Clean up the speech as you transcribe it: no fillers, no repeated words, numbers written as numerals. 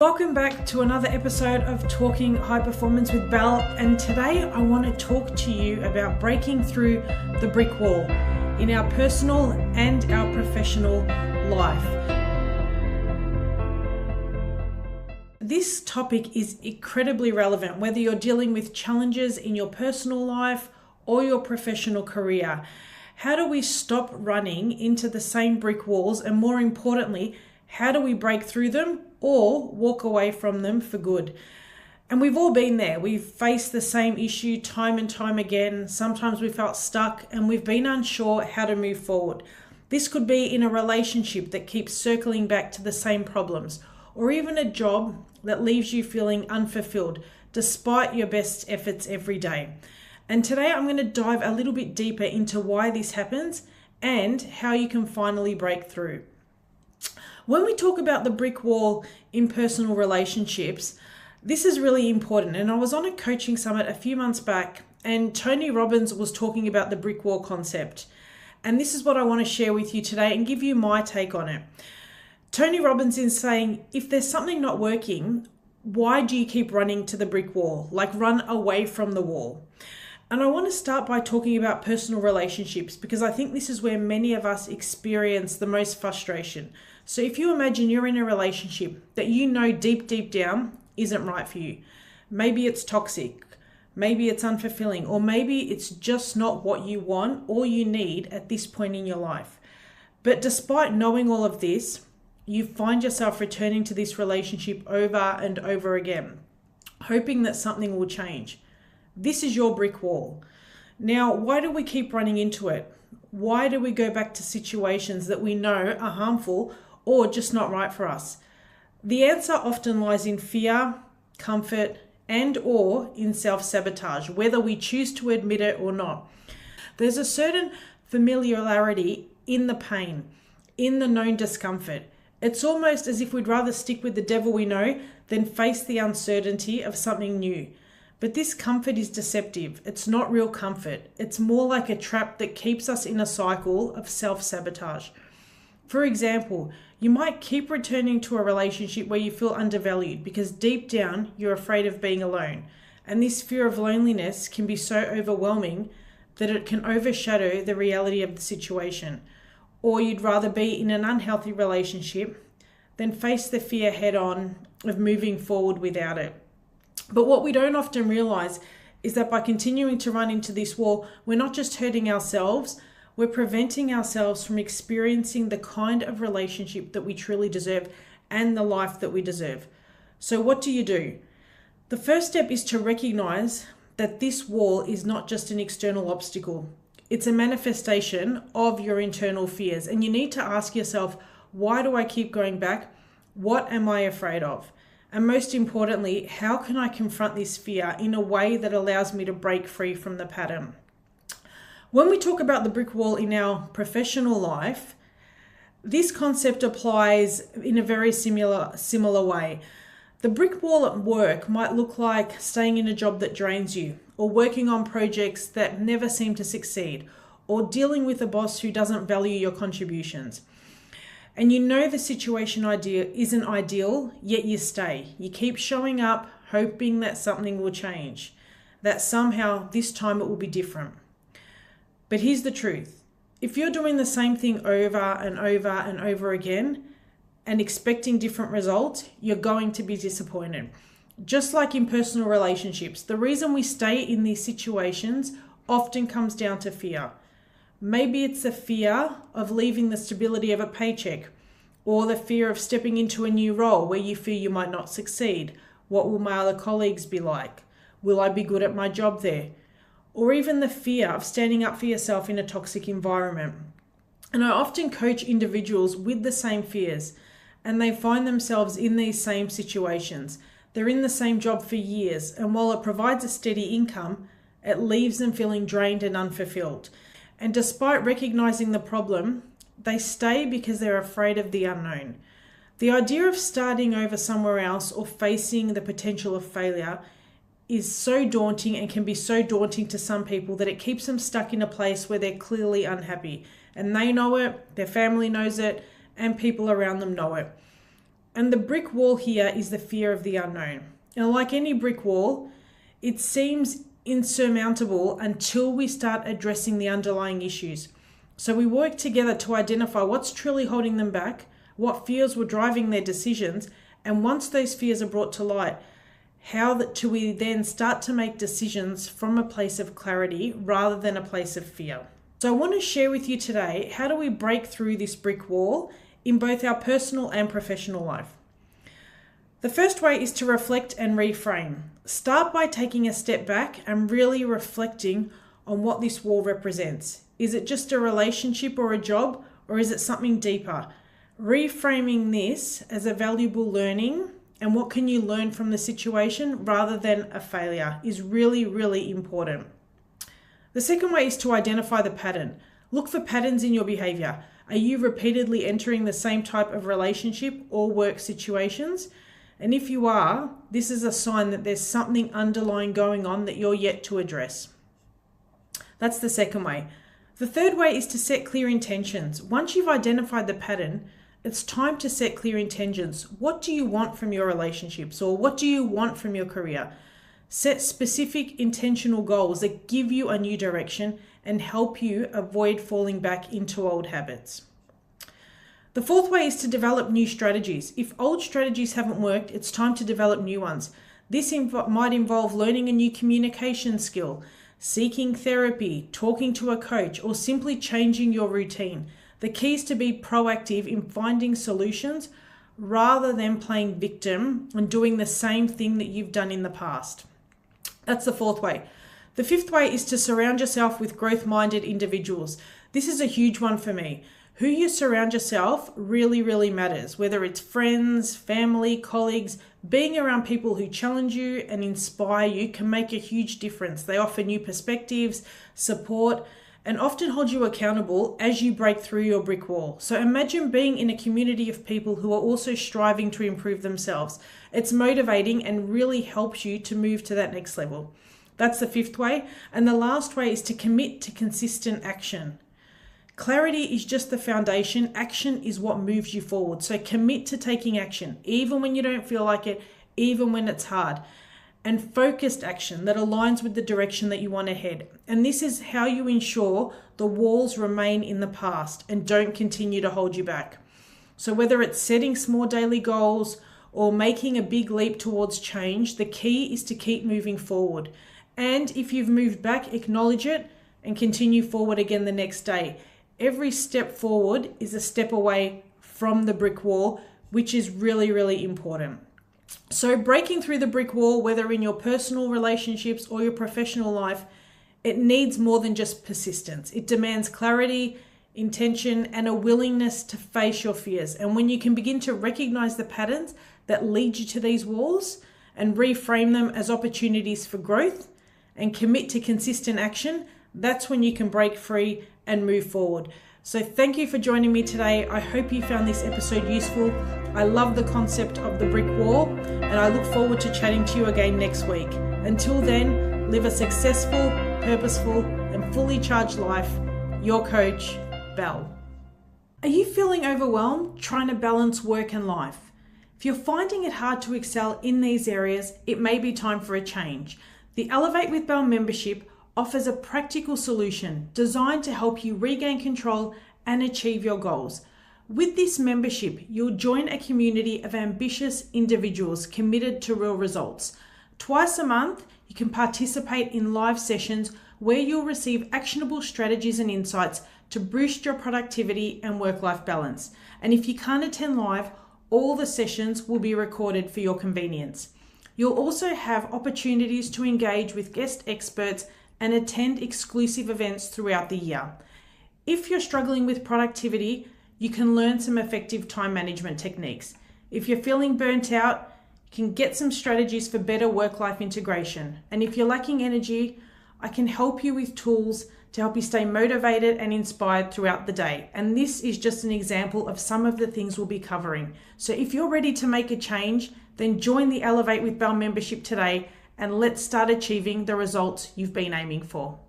Welcome back to another episode of Talking High Performance with Belle, and today I want to talk to you about breaking through the brick wall in our personal and our professional life. This topic is incredibly relevant whether you're dealing with challenges in your personal life or your professional career. How do we stop running into the same brick walls, and more importantly, how do we break through them or walk away from them for good? And we've all been there. We've faced the same issue time and time again. Sometimes we felt stuck and we've been unsure how to move forward. This could be in a relationship that keeps circling back to the same problems, or even a job that leaves you feeling unfulfilled despite your best efforts every day. And today I'm going to dive a little bit deeper into why this happens and how you can finally break through. When we talk about the brick wall in personal relationships, this is really important. And I was on a coaching summit a few months back, and Tony Robbins was talking about the brick wall concept. And this is what I want to share with you today and give you my take on it. Tony Robbins is saying, if there's something not working, why do you keep running to the brick wall? Like, run away from the wall. And I want to start by talking about personal relationships, because I think this is where many of us experience the most frustration. So if you imagine you're in a relationship that you know deep down isn't right for you, maybe it's toxic, maybe it's unfulfilling, or maybe it's just not what you want or you need at this point in your life. But despite knowing all of this, you find yourself returning to this relationship over and over again, hoping that something will change. This is your brick wall. Now, why do we keep running into it? Why do we go back to situations that we know are harmful or just not right for us? The answer often lies in fear, comfort, and or in self-sabotage, whether we choose to admit it or not. There's a certain familiarity in the pain, in the known discomfort. It's almost as if we'd rather stick with the devil we know than face the uncertainty of something new. But this comfort is deceptive. It's not real comfort. It's more like a trap that keeps us in a cycle of self-sabotage. For example, you might keep returning to a relationship where you feel undervalued because deep down you're afraid of being alone. And this fear of loneliness can be so overwhelming that it can overshadow the reality of the situation. Or you'd rather be in an unhealthy relationship than face the fear head on of moving forward without it. But what we don't often realize is that by continuing to run into this wall, we're not just hurting ourselves, we're preventing ourselves from experiencing the kind of relationship that we truly deserve and the life that we deserve. So what do? The first step is to recognize that this wall is not just an external obstacle. It's a manifestation of your internal fears. And you need to ask yourself, why do I keep going back? What am I afraid of? And most importantly, how can I confront this fear in a way that allows me to break free from the pattern? When we talk about the brick wall in our professional life, this concept applies in a very similar way. The brick wall at work might look like staying in a job that drains you, or working on projects that never seem to succeed, or dealing with a boss who doesn't value your contributions. And you know the situation isn't ideal, yet you stay. You keep showing up, hoping that something will change, that somehow this time it will be different. But here's the truth. If you're doing the same thing over and over and over again and expecting different results, you're going to be disappointed. Just like in personal relationships, the reason we stay in these situations often comes down to fear. Maybe it's the fear of leaving the stability of a paycheck, or the fear of stepping into a new role where you fear you might not succeed. What will my other colleagues be like? Will I be good at my job there? Or even the fear of standing up for yourself in a toxic environment. And I often coach individuals with the same fears, and they find themselves in these same situations. They're in the same job for years, and while it provides a steady income, it leaves them feeling drained and unfulfilled. And despite recognizing the problem, they stay because they're afraid of the unknown. The idea of starting over somewhere else or facing the potential of failure is so daunting and can be so daunting to some people that it keeps them stuck in a place where they're clearly unhappy. And they know it, their family knows it, and people around them know it. And the brick wall here is the fear of the unknown. And like any brick wall, it seems insurmountable until we start addressing the underlying issues. So we work together to identify what's truly holding them back, what fears were driving their decisions, and once those fears are brought to light, how do we then start to make decisions from a place of clarity rather than a place of fear. So I want to share with you today, how do we break through this brick wall in both our personal and professional life? The first way is to reflect and reframe. Start by taking a step back and really reflecting on what this wall represents. Is it just a relationship or a job, or is it something deeper? Reframing this as a valuable learning and what can you learn from the situation rather than a failure is really, really important. The second way is to identify the pattern. Look for patterns in your behavior. Are you repeatedly entering the same type of relationship or work situations? And if you are, this is a sign that there's something underlying going on that you're yet to address. That's the second way. The third way is to set clear intentions. Once you've identified the pattern, it's time to set clear intentions. What do you want from your relationships, or what do you want from your career? Set specific intentional goals that give you a new direction and help you avoid falling back into old habits. The fourth way is to develop new strategies. If old strategies haven't worked, it's time to develop new ones. This might involve learning a new communication skill, seeking therapy, talking to a coach, or simply changing your routine. The key is to be proactive in finding solutions rather than playing victim and doing the same thing that you've done in the past. That's the fourth way. The fifth way is to surround yourself with growth-minded individuals. This is a huge one for me. Who you surround yourself really, really matters. Whether it's friends, family, colleagues, being around people who challenge you and inspire you can make a huge difference. They offer new perspectives, support, and often hold you accountable as you break through your brick wall. So imagine being in a community of people who are also striving to improve themselves. It's motivating and really helps you to move to that next level. That's the fifth way. And the last way is to commit to consistent action. Clarity is just the foundation. Action is what moves you forward. So commit to taking action, even when you don't feel like it, even when it's hard. And focused action that aligns with the direction that you want to head. And this is how you ensure the walls remain in the past and don't continue to hold you back. So whether it's setting small daily goals or making a big leap towards change, the key is to keep moving forward. And if you've moved back, acknowledge it and continue forward again the next day. Every step forward is a step away from the brick wall, which is really, really important. So breaking through the brick wall, whether in your personal relationships or your professional life, it needs more than just persistence. It demands clarity, intention, and a willingness to face your fears. And when you can begin to recognize the patterns that lead you to these walls and reframe them as opportunities for growth and commit to consistent action, that's when you can break free and move forward. So thank you for joining me today. I hope you found this episode useful. I love the concept of the brick wall, and I look forward to chatting to you again next week. Until then, live a successful, purposeful, and fully charged life. Your coach, Belle. Are you feeling overwhelmed trying to balance work and life? If you're finding it hard to excel in these areas, it may be time for a change. The Elevate with Belle membership offers a practical solution designed to help you regain control and achieve your goals. With this membership, you'll join a community of ambitious individuals committed to real results. Twice a month, you can participate in live sessions where you'll receive actionable strategies and insights to boost your productivity and work-life balance. And if you can't attend live, all the sessions will be recorded for your convenience. You'll also have opportunities to engage with guest experts and attend exclusive events throughout the year. If you're struggling with productivity, you can learn some effective time management techniques. If you're feeling burnt out, you can get some strategies for better work-life integration. And if you're lacking energy, I can help you with tools to help you stay motivated and inspired throughout the day. And this is just an example of some of the things we'll be covering. So if you're ready to make a change, then join the Elevate with Belle membership today, and let's start achieving the results you've been aiming for.